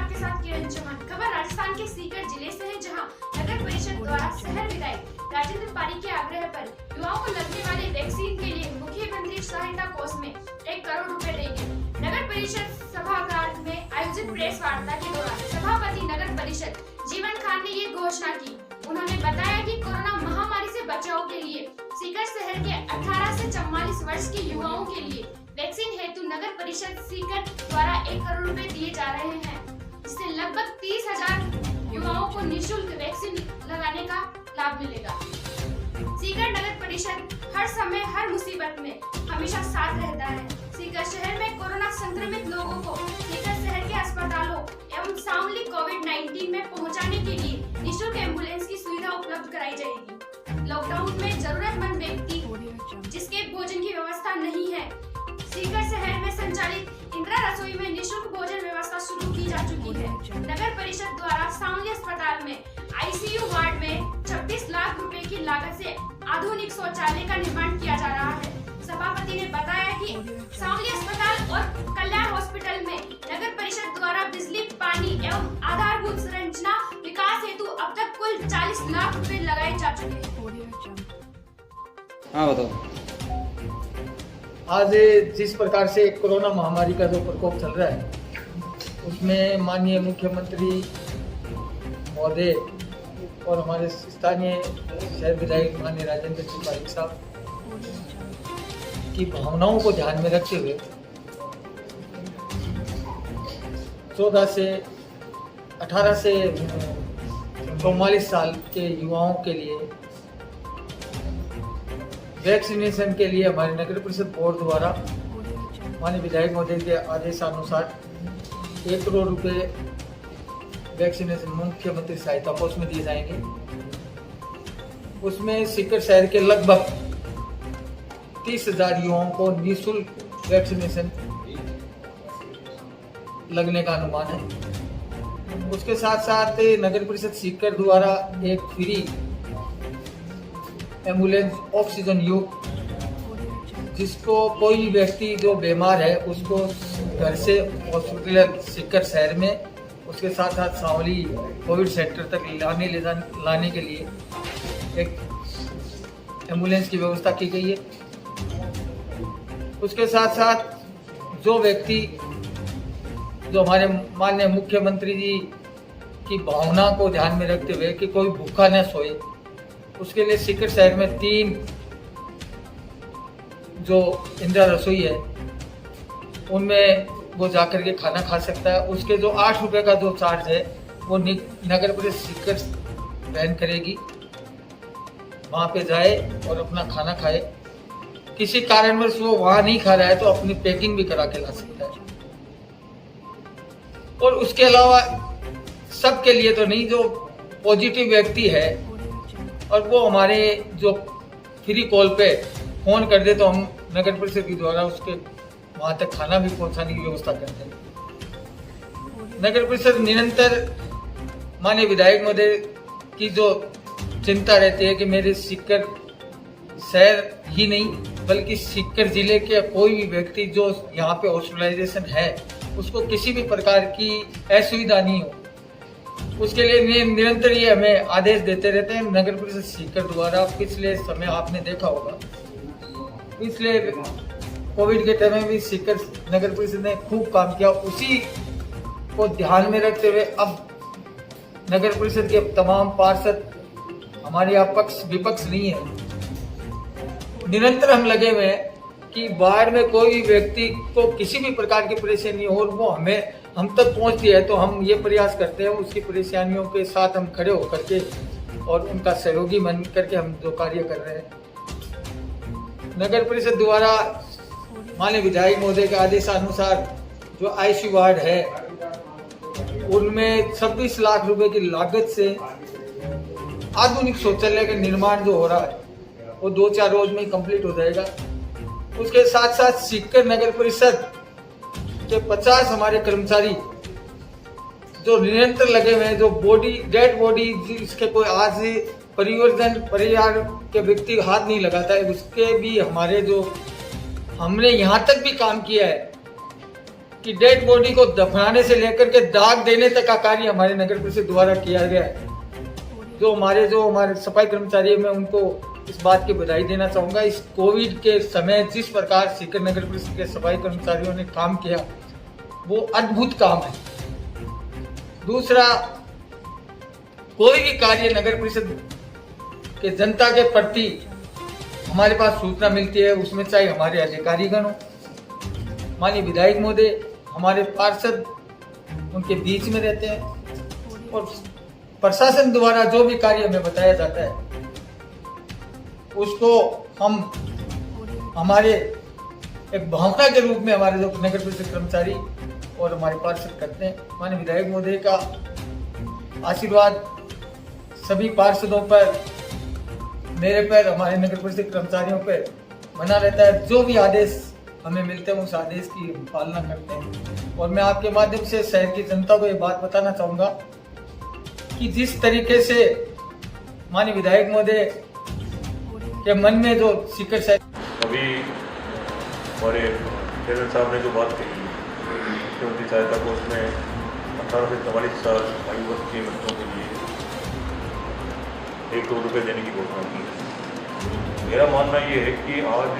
आपके साथ किरण चौहान। खबर राजस्थान के सीकर जिले से है, जहां नगर परिषद द्वारा शहर विधायक राजेंद्र पारी के आग्रह पर युवाओं को लगने वाले वैक्सीन के लिए मुख्यमंत्री सहायता कोष में 1 करोड़ रुपए देंगे। नगर परिषद सभागार में आयोजित प्रेस वार्ता के दौरान सभापति नगर परिषद जीवन खान ने ये घोषणा की। उन्होंने बताया कि कोरोना महामारी से बचाव के लिए सीकर शहर के 18 से 44 वर्ष के युवाओं के लिए वैक्सीन हेतु नगर परिषद सीकर द्वारा 1 करोड़ रुपए दिए जा रहे हैं, जिससे लगभग 30,000 युवाओं को निःशुल्क वैक्सीन लगाने का लाभ मिलेगा। सीकर नगर परिषद हर समय हर मुसीबत में हमेशा साथ रहता है। सीकर शहर में कोरोना संक्रमित लोगों को सीकर शहर के अस्पतालों एवं शामली कोविड-19 में पहुंचाने के लिए निःशुल्क एम्बुलेंस की सुविधा उपलब्ध कराई जाएगी। लॉकडाउन में जरूरतमंद व्यक्ति जिसके भोजन की व्यवस्था नहीं है, सीकर शहर में संचालित इंदिरा रसोई में निःशुल्क भोजन व्यवस्था शुरू की जा चुकी है। नगर परिषद द्वारा शामली अस्पताल में आईसीयू वार्ड में 26 लाख रुपए की लागत से आधुनिक शौचालय का निर्माण किया जा रहा है। सभापति ने बताया कि शामली अस्पताल और कल्याण हॉस्पिटल में नगर परिषद द्वारा बिजली, पानी एवं आधारभूत संरचना विकास हेतु अब तक कुल 40 लाख रुपए लगाए जा चुके हैं। हाँ बताओ। आज जिस प्रकार से कोरोना महामारी का जो प्रकोप चल रहा है, उसमें माननीय मुख्यमंत्री महोदय और हमारे स्थानीय शहर विधायक माननीय राजेंद्र पारी साहब की भावनाओं को ध्यान में रखते हुए 18 से 44 साल के युवाओं के लिए वैक्सीनेशन के लिए हमारे नगर परिषद बोर्ड द्वारा माननीय विधायक महोदय के आदेशानुसार 1 करोड़ रुपए वैक्सीनेशन मुख्यमंत्री सहायता कोष में दिए जाएंगे। उसमें सीकर शहर के लगभग 30,000 युवाओं को निःशुल्क वैक्सीनेशन लगने का अनुमान है। उसके साथ साथ नगर परिषद सीकर द्वारा एक फ्री एम्बुलेंस ऑक्सीजन युक्त, जिसको कोई भी व्यक्ति जो बीमार है उसको घर से हॉस्पिटल सीकर शहर में, उसके साथ साथ शामली कोविड सेंटर तक लाने के लिए एक एम्बुलेंस की व्यवस्था की गई है। उसके साथ साथ जो व्यक्ति जो हमारे माननीय मुख्यमंत्री जी की भावना को ध्यान में रखते हुए कि कोई भूखा न सोए, उसके लिए सीकर शहर में 3 जो इंदिरा रसोई है उनमें वो जाकर के खाना खा सकता है। उसके जो 8 रुपए का जो चार्ज है वो नगर परिषद सीकर वहन करेगी। वहाँ पे जाए और अपना खाना खाए। किसी कारणवश वो वहाँ नहीं खा रहा है तो अपनी पैकिंग भी करा के ला सकता है। और उसके अलावा सबके लिए तो नहीं, जो पॉजिटिव व्यक्ति है और वो हमारे जो फ्री कॉल पे फोन कर दे तो हम नगर परिषद के द्वारा उसके वहां तक खाना भी पहुंचाने की व्यवस्था करते हैं। नगर परिषद निरंतर माननीय विधायक महोदय की जो चिंता रहती है कि मेरे सीकर शहर ही नहीं बल्कि सीकर जिले के कोई भी व्यक्ति जो यहाँ पे हॉस्पिटलाइजेशन है उसको किसी भी प्रकार की असुविधा नहीं हो, उसके लिए निरंतर ये हमें आदेश देते रहते हैं। नगर परिषद सीकर द्वारा पिछले समय आपने देखा होगा, पिछले कोविड के टाइम में भी सीकर नगर परिषद ने खूब काम किया। उसी को ध्यान में रखते हुए अब नगर परिषद के तमाम पार्षद हमारे यहाँ पक्ष विपक्ष नहीं है, निरंतर हम लगे हुए हैं कि वार्ड में कोई भी व्यक्ति को किसी भी प्रकार की परेशानी हो और वो हम तक पहुंचती है तो हम ये प्रयास करते हैं उसकी परेशानियों के साथ हम खड़े होकर के और उनका सहयोगी बन करके हम जो कार्य कर रहे हैं। नगर परिषद द्वारा माननीय विधायक महोदय के आदेशानुसार जो आईसीयू वार्ड है उनमें 26 लाख रुपए की लागत से आधुनिक शौचालय का निर्माण जो हो रहा है वो 2-4 रोज में कंप्लीट हो जाएगा। उसके साथ साथ सीकर नगर परिषद के 50 हमारे कर्मचारी जो निरंतर लगे हुए हैं, जो डेड बॉडी जिसके कोई आज परिवार के व्यक्ति हाथ नहीं लगाता है, उसके भी हमारे जो हमने यहाँ तक भी काम किया है कि डेड बॉडी को दफनाने से लेकर के दाग देने तक का कार्य हमारे नगर परिषद द्वारा किया गया है। जो हमारे सफाई कर्मचारी हैं, मैं उनको इस बात की बधाई देना चाहूंगा। इस कोविड के समय जिस प्रकार सीकर नगर परिषद के सफाई कर्मचारियों ने काम किया, वो अद्भुत काम है। दूसरा, कोई भी कार्य नगर परिषद के जनता के प्रति हमारे पास सूचना मिलती है, उसमें चाहे हमारे अधिकारीगण हो, माननीय विधायक महोदय, हमारे पार्षद उनके बीच में रहते हैं, और प्रशासन द्वारा जो भी कार्य हमें बताया जाता है उसको हम हमारे एक भावना के रूप में हमारे जो नगर परिषद कर्मचारी और हमारे पार्षद करते हैं। माननीय विधायक महोदय का आशीर्वाद सभी पार्षदों पर, मेरे पर, हमारे नगर परिषद कर्मचारियों पर बना रहता है। जो भी आदेश हमें मिलते हैं उस आदेश की पालना करते हैं। और मैं आपके माध्यम से शहर की जनता को ये बात बताना चाहूंगा कि जिस तरीके से माननीय विधायक महोदय के मन में जो सीकर शहर अभी हमारे चेयरमैन साहब ने जो बात कही मुख्यमंत्री सहायता कोष में 18 से 44 साल आयु वर्ग के बच्चों के लिए 1-2 रुपये देने की घोषणा की। मेरा मानना ये है कि आज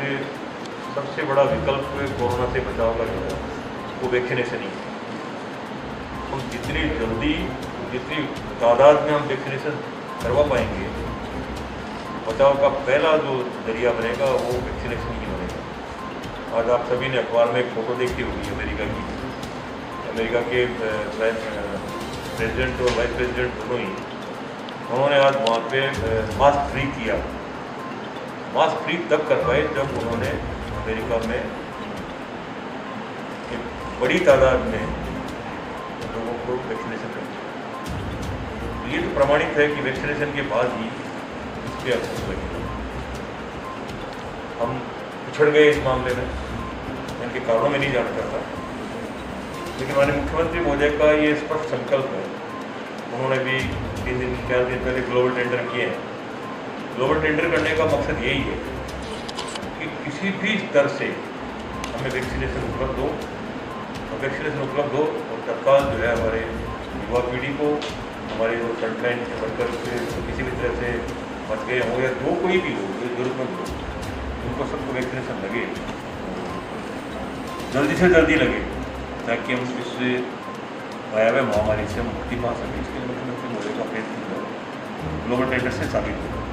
सबसे बड़ा विकल्प कोरोना से बचाव का जो है वो वैक्सीनेशन ही है। हम जितनी जल्दी, जितनी तादाद में हम वैक्सीनेशन करवा पाएंगे, बचाव का पहला जो जरिया बनेगा वो वैक्सीनेशन ही बनेगा। आज आप सभी ने अखबार में एक फ़ोटो देखी होगी अमेरिका की। अमेरिका के प्रेसिडेंट और वाइस प्रेसिडेंट दोनों ही, उन्होंने आज वहाँ पे मास्क फ्री किया। मास्क फ्री तब कर पाए जब उन्होंने अमेरिका में एक बड़ी तादाद में लोगों को वैक्सीनेशन कर दिया। ये तो प्रमाणित है कि वैक्सीनेशन के बाद ही इसके असर लगेगा। हम पिछड़ गए इस मामले में, इनके कारणों में नहीं जाना चाहता, लेकिन माननीय मुख्यमंत्री महोदय का ये स्पष्ट संकल्प है। उन्होंने भी 4 दिन पहले ग्लोबल टेंडर किए हैं। ग्लोबल टेंडर करने का मकसद यही है कि किसी भी स्तर से हमें वैक्सीनेशन उपलब्ध हो, और तत्काल जो है हमारे युवा पीढ़ी को, हमारे जो फ्रंटलाइन वर्कर किसी भी तरह से बच गए हों या जो कोई भी हो, जो जरूरतमंद हो, उनको सबको वैक्सीनेशन लगे, जल्दी से जल्दी लगे, ताकि हम इस भयावह महामारी से मुक्ति पा सकें। इसके लिए मुख्यमंत्री महोदय का प्रयत्न ग्लोबल टेंडर से साबित होगा।